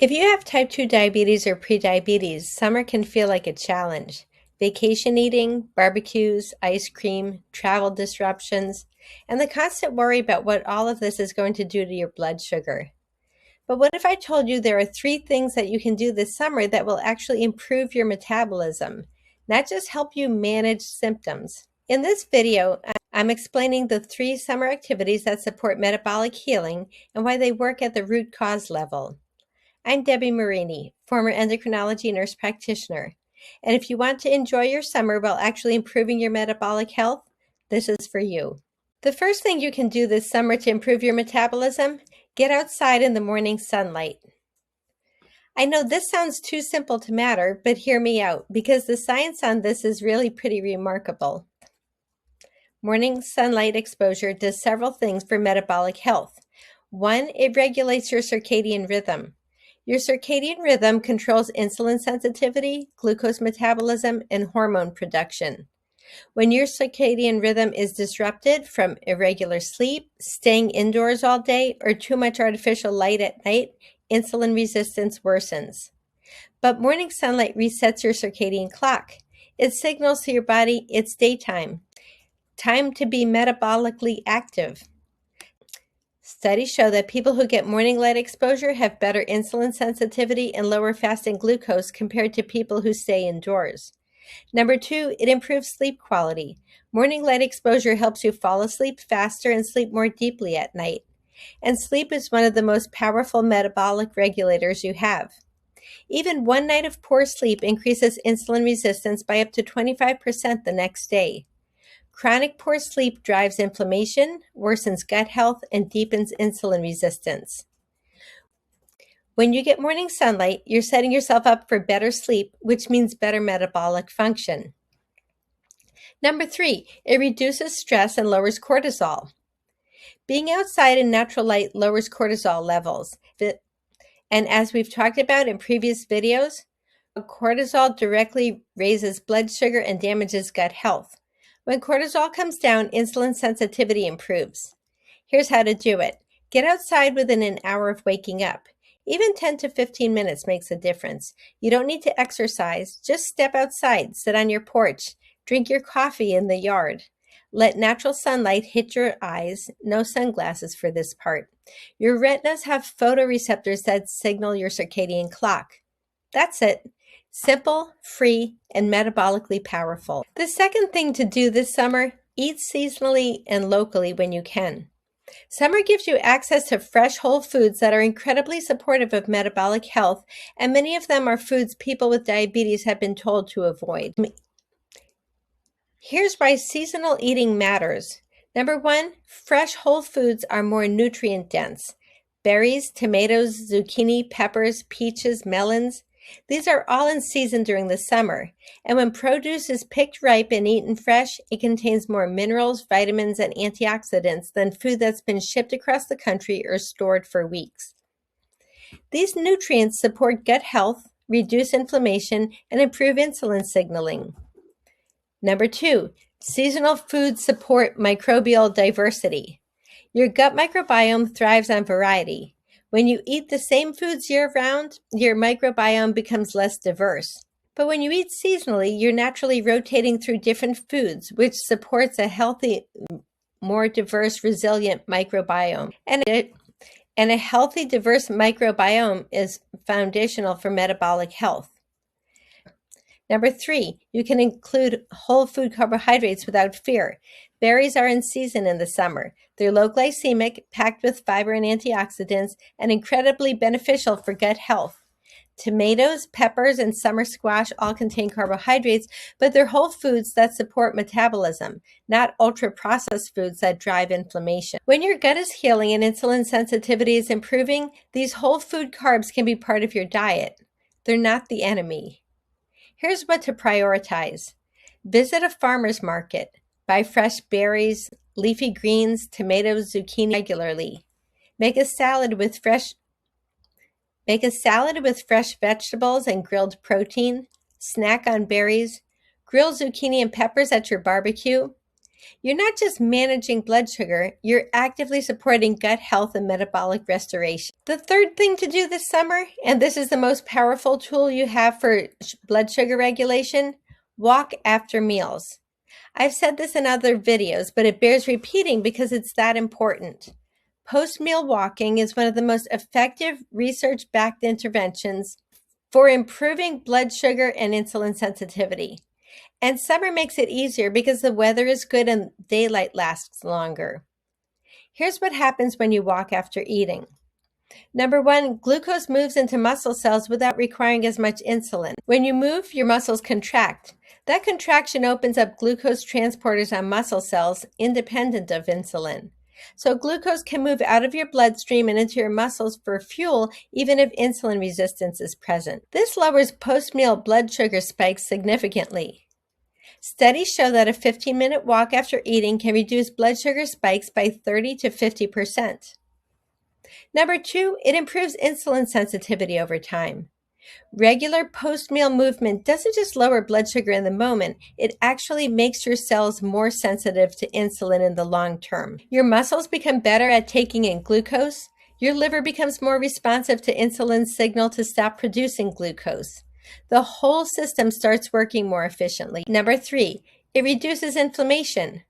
If you have type 2 diabetes or prediabetes, summer can feel like a challenge. Vacation eating, barbecues, ice cream, travel disruptions, and the constant worry about what all of this is going to do to your blood sugar. But what if I told you there are 3 things that you can do this summer that will actually improve your metabolism, not just help you manage symptoms? In this video, I'm explaining the 3 summer activities that support metabolic healing and why they work at the root cause level. I'm Debbie Marini, former endocrinology nurse practitioner. And if you want to enjoy your summer while actually improving your metabolic health, this is for you. The first thing you can do this summer to improve your metabolism, get outside in the morning sunlight. I know this sounds too simple to matter, but hear me out, because the science on this is really pretty remarkable. Morning sunlight exposure does several things for metabolic health. 1, it regulates your circadian rhythm. Your circadian rhythm controls insulin sensitivity, glucose metabolism, and hormone production. When your circadian rhythm is disrupted from irregular sleep, staying indoors all day, or too much artificial light at night, insulin resistance worsens. But morning sunlight resets your circadian clock. It signals to your body it's daytime, time to be metabolically active. Studies show that people who get morning light exposure have better insulin sensitivity and lower fasting glucose compared to people who stay indoors. Number 2, it improves sleep quality. Morning light exposure helps you fall asleep faster and sleep more deeply at night. And sleep is one of the most powerful metabolic regulators you have. Even one night of poor sleep increases insulin resistance by up to 25% the next day. Chronic poor sleep drives inflammation, worsens gut health, and deepens insulin resistance. When you get morning sunlight, you're setting yourself up for better sleep, which means better metabolic function. Number 3, it reduces stress and lowers cortisol. Being outside in natural light lowers cortisol levels. And as we've talked about in previous videos, cortisol directly raises blood sugar and damages gut health. When cortisol comes down, insulin sensitivity improves. Here's how to do it. Get outside within an hour of waking up. Even 10 to 15 minutes makes a difference. You don't need to exercise. Just step outside, sit on your porch, drink your coffee in the yard. Let natural sunlight hit your eyes. No sunglasses for this part. Your retinas have photoreceptors that signal your circadian clock. That's it. Simple, free, and metabolically powerful. The second thing to do this summer, eat seasonally and locally when you can. Summer gives you access to fresh whole foods that are incredibly supportive of metabolic health, and many of them are foods people with diabetes have been told to avoid. Here's why seasonal eating matters. Number 1, fresh whole foods are more nutrient dense. Berries, tomatoes, zucchini, peppers, peaches, melons. These are all in season during the summer, and when produce is picked ripe and eaten fresh, it contains more minerals, vitamins, and antioxidants than food that's been shipped across the country or stored for weeks. These nutrients support gut health, reduce inflammation, and improve insulin signaling. Number 2, seasonal foods support microbial diversity. Your gut microbiome thrives on variety. When you eat the same foods year-round, your microbiome becomes less diverse. But when you eat seasonally, you're naturally rotating through different foods, which supports a healthy, more diverse, resilient microbiome. And a healthy, diverse microbiome is foundational for metabolic health. Number 3, you can include whole food carbohydrates without fear. Berries are in season in the summer. They're low glycemic, packed with fiber and antioxidants, and incredibly beneficial for gut health. Tomatoes, peppers, and summer squash all contain carbohydrates, but they're whole foods that support metabolism, not ultra-processed foods that drive inflammation. When your gut is healing and insulin sensitivity is improving, these whole food carbs can be part of your diet. They're not the enemy. Here's what to prioritize. Visit a farmer's market. Buy fresh berries, leafy greens, tomatoes, zucchini regularly. Make a salad with fresh vegetables and grilled protein. Snack on berries. Grill zucchini and peppers at your barbecue. You're not just managing blood sugar, you're actively supporting gut health and metabolic restoration. The third thing to do this summer, and this is the most powerful tool you have for blood sugar regulation, walk after meals. I've said this in other videos, but it bears repeating because it's that important. Post-meal walking is one of the most effective research-backed interventions for improving blood sugar and insulin sensitivity. And summer makes it easier because the weather is good and daylight lasts longer. Here's what happens when you walk after eating. Number one, glucose moves into muscle cells without requiring as much insulin. When you move, your muscles contract. That contraction opens up glucose transporters on muscle cells independent of insulin. So glucose can move out of your bloodstream and into your muscles for fuel even if insulin resistance is present. This lowers post-meal blood sugar spikes significantly. Studies show that a 15-minute walk after eating can reduce blood sugar spikes by 30 to 50%. Number two, it improves insulin sensitivity over time. Regular post-meal movement doesn't just lower blood sugar in the moment, it actually makes your cells more sensitive to insulin in the long term. Your muscles become better at taking in glucose. Your liver becomes more responsive to insulin's signal to stop producing glucose. The whole system starts working more efficiently. Number three, it reduces inflammation.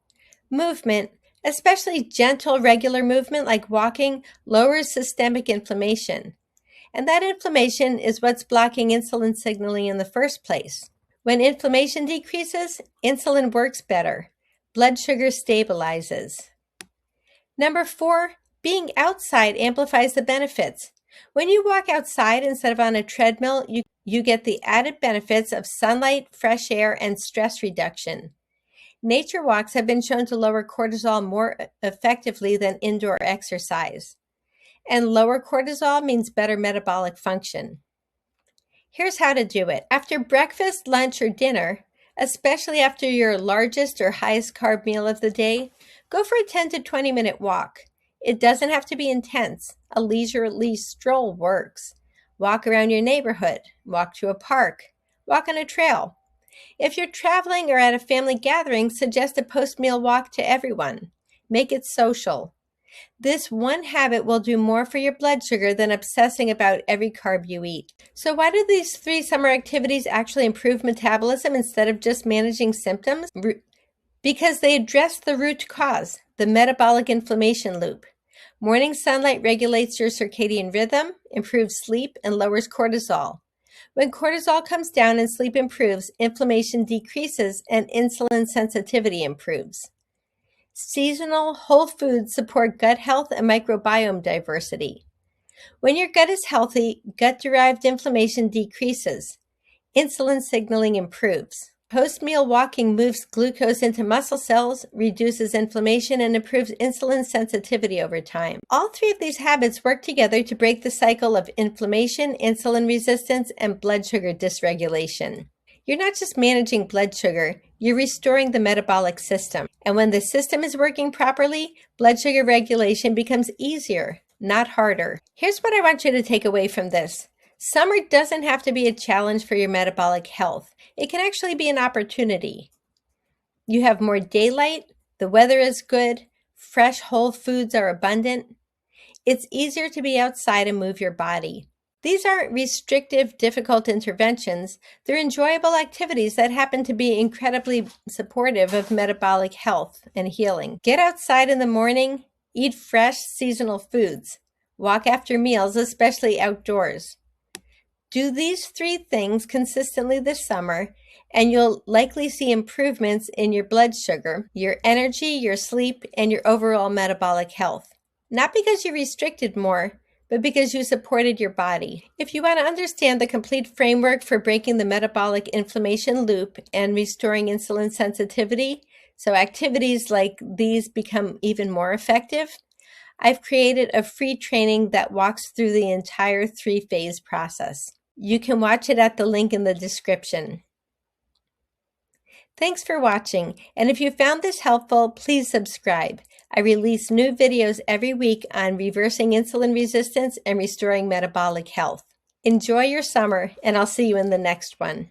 Movement, especially gentle, regular movement like walking, lowers systemic inflammation. And that inflammation is what's blocking insulin signaling in the first place. When inflammation decreases, insulin works better. Blood sugar stabilizes. Number four, being outside amplifies the benefits. When you walk outside instead of on a treadmill, you get the added benefits of sunlight, fresh air, and stress reduction. Nature walks have been shown to lower cortisol more effectively than indoor exercise. And lower cortisol means better metabolic function. Here's how to do it. After breakfast, lunch, or dinner, especially after your largest or highest carb meal of the day, go for a 10 to 20 minute walk. It doesn't have to be intense. A leisurely stroll works. Walk around your neighborhood, walk to a park, walk on a trail. If you're traveling or at a family gathering, suggest a post-meal walk to everyone. Make it social. This one habit will do more for your blood sugar than obsessing about every carb you eat. So why do these 3 summer activities actually improve metabolism instead of just managing symptoms? Because they address the root cause, the metabolic inflammation loop. Morning sunlight regulates your circadian rhythm, improves sleep, and lowers cortisol. When cortisol comes down and sleep improves, inflammation decreases and insulin sensitivity improves. Seasonal whole foods support gut health and microbiome diversity. When your gut is healthy, gut-derived inflammation decreases. Insulin signaling improves. Post-meal walking moves glucose into muscle cells, reduces inflammation, and improves insulin sensitivity over time. All 3 of these habits work together to break the cycle of inflammation, insulin resistance, and blood sugar dysregulation. You're not just managing blood sugar, you're restoring the metabolic system. And when the system is working properly, blood sugar regulation becomes easier, not harder. Here's what I want you to take away from this. Summer doesn't have to be a challenge for your metabolic health. It can actually be an opportunity. You have more daylight, the weather is good, fresh whole foods are abundant. It's easier to be outside and move your body. These aren't restrictive, difficult interventions. They're enjoyable activities that happen to be incredibly supportive of metabolic health and healing. Get outside in the morning, eat fresh, seasonal foods. Walk after meals, especially outdoors. Do these 3 things consistently this summer, and you'll likely see improvements in your blood sugar, your energy, your sleep, and your overall metabolic health. Not because you restricted more, but because you supported your body. If you want to understand the complete framework for breaking the metabolic inflammation loop and restoring insulin sensitivity, so activities like these become even more effective, I've created a free training that walks through the entire 3-phase process. You can watch it at the link in the description. Thanks for watching, and if you found this helpful, please subscribe. I release new videos every week on reversing insulin resistance and restoring metabolic health. Enjoy your summer, and I'll see you in the next one.